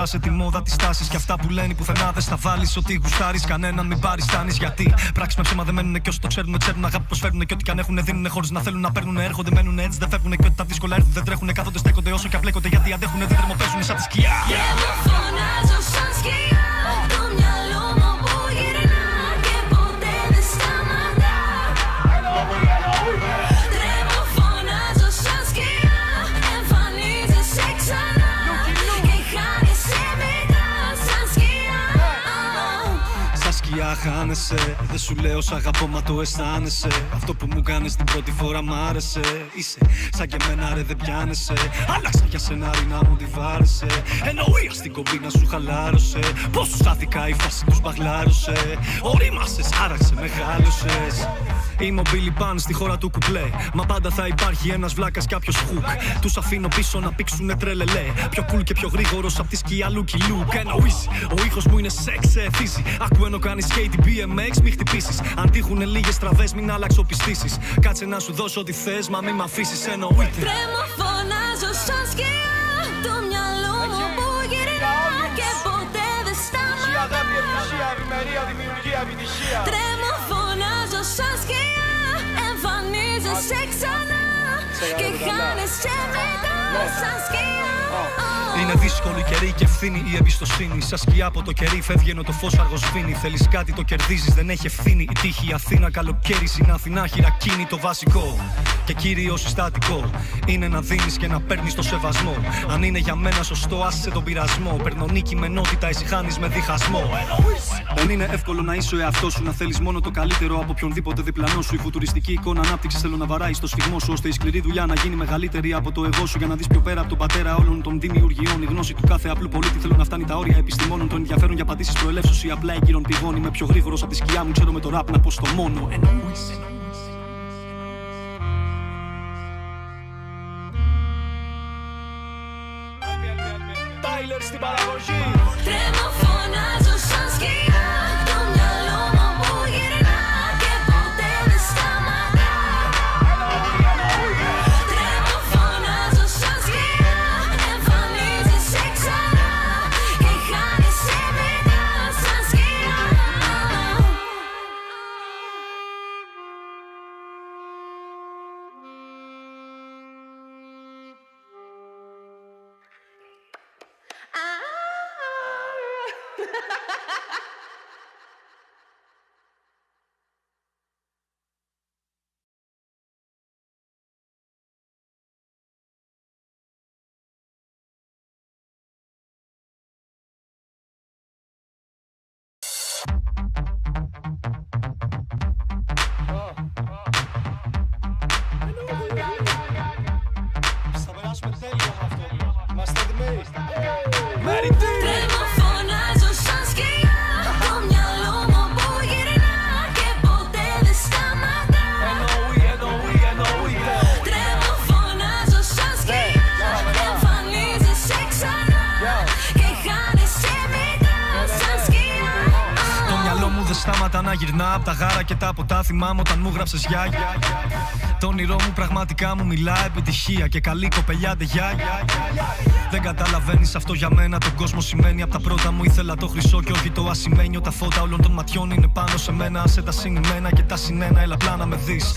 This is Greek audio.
σε τη μόδα της τάσης. Κι αυτά που λένε πουθενά δεν στα βάλεις. Ότι γουστάρεις, κανέναν μην παριστάνεις. Γιατί πράξεις με ψέμα δεν μένουνε. Κι όσοι το ξέρουνε, ξέρουν αγάπη προσφέρουνε. Και ό,τι κι αν έχουνε δίνουνε χωρίς να θέλουν να παίρνουνε. Έρχονται, μένουνε έτσι, δεν φεύγουνε. Και ότι τα δύσκολα έρθουν, δεν τρέχουνε. Κάθονται, στέκονται όσο κι απλέκονται. Γιατί αντέχουνε, δεν θερμοπαίζουνε σαν τη σκιά. Φωνάζω σαν σκιά. Το μυαλό μου που γυρνά και ποτέ δεν σταματά. Τρέμω, φωνάζω σαν σκιά. Εμφανίζεσαι ξανά και χάνεσαι μετά σαν σκιά. Σαν σκιά χάνεσαι. Δεν σου λέω σ' αγαπώ μα το αισθάνεσαι. Αυτό που μου κάνεις την πρώτη φορά μ' άρεσε. Είσαι σαν και εμένα ρε δεν πιάνεσαι. Άλλαξα για σενάρι να μου τη βάρεσε. Εννοεί στην κομπίνα σου χαλάρωσε. Πώς σου στάθηκα η φάση τους μπαγλάρωσε. Ορίμασες, άραξε, μεγάλωσες. Είμαι ο Billy Pan στη χώρα του κουπλέ. Μα πάντα θα υπάρχει ένας βλάκας κάποιος χουκ. Τους αφήνω πίσω να πήξουνε τρελελέ. Πιο cool και πιο γρήγορος απ' τη σκιά Lucky Luke. Εννοείς, ο ήχος μου είναι σεξ, εθίζει. Άκου ενώ κάνεις skate BMX, μη χτυπήσεις. Αν τύχουνε λίγες τραβές, μην αλλάξω πιστήσεις. Κάτσε να σου δώσω ό,τι θες, μα μη μ' αφήσεις. Εννοείται. Τρέμω, φωνάζω σαν σκιά. Το μυαλό μου που γυρνά και ποτέ δεν σταματά. Τρέμω, φωνάζω σαν σκιά. Εμφανίζεσαι ξανά και χάνεσαι μετά σαν σκιά. Είναι δύσκολη καιρή και ευθύνη η εμπιστοσύνη. Σαν σκιά από το κερί φεύγει ενώ το φως αργοσβήνει. Θέλεις κάτι το κερδίζεις, δεν έχει ευθύνη. Η τύχη η Αθήνα καλοκαίρι, στην Αθηνά χειρακίνη. Το βασικό και κυρίως συστατικό είναι να δίνεις και να παίρνεις το σεβασμό. Αν είναι για μένα σωστό, άσε τον πειρασμό. Παίρνω νίκη με ενότητα, εσύ χάνεις με διχασμό. Δεν είναι εύκολο να είσαι ο εαυτός σου, να θέλεις μόνο το καλύτερο από οποιονδήποτε διπλανό σου. Η φουτουριστική εικόνα ανάπτυξης θέλω να βαράει στο σφιγμό σου, ώστε η σκληρή δουλειά να γίνει μεγαλύτερη από το εγώ σου. Για να δεις πιο πέρα από τον πατέρα όλων των δημιουργιών. Η γνώση του κάθε απλού πολίτη θέλω να φτάνει τα όρια επιστημόνων. Το ενδιαφέρον για απαντήσεις προελεύσεως ή απλά εγκύρων πηγών. Είμαι πιο γρήγορος από τη σκιά μου, ξέρω με το ραπ να πω στο μόνο. Τάιλερ στην παραγωγή. Τρέμω, φωνάζω σαν σκιά. Το μυαλό μου που γυρνά και ποτέ δεν σταματά. Τρέμω, φωνάζω σαν σκιά. Εμφανίζεσαι ξανά και χάνεσαι μετά σαν σκιά. Θα περάσουμε τέλειο με αυτό. Είμαστε έτοιμοι. Τρέμω, φωνάζω σαν σκιά. Το μυαλό μου που γυρνά και ποτέ δεν σταματά. Τρέμω, φωνάζω σαν σκιά. Εμφανίζεσαι ξανά και χάνεσαι μετά σαν σκιά. Το μυαλό μου δεν στάματα να γυρνά απ' τα γάρα και τα ποτά. Θυμάμαι όταν μου γράψες γιάγια. Το όνειρό μου πραγματικά μου μιλά επιτυχία και καλή κοπελιά ντεγιά. Δεν καταλαβαίνεις αυτό για μένα τον κόσμο σημαίνει. Απ' τα πρώτα μου ήθελα το χρυσό και όχι το ασημένιο. Τα φώτα όλων των ματιών είναι πάνω σε μένα. Σε τα συνημένα και τα συνένα, έλα απλά να με δεις.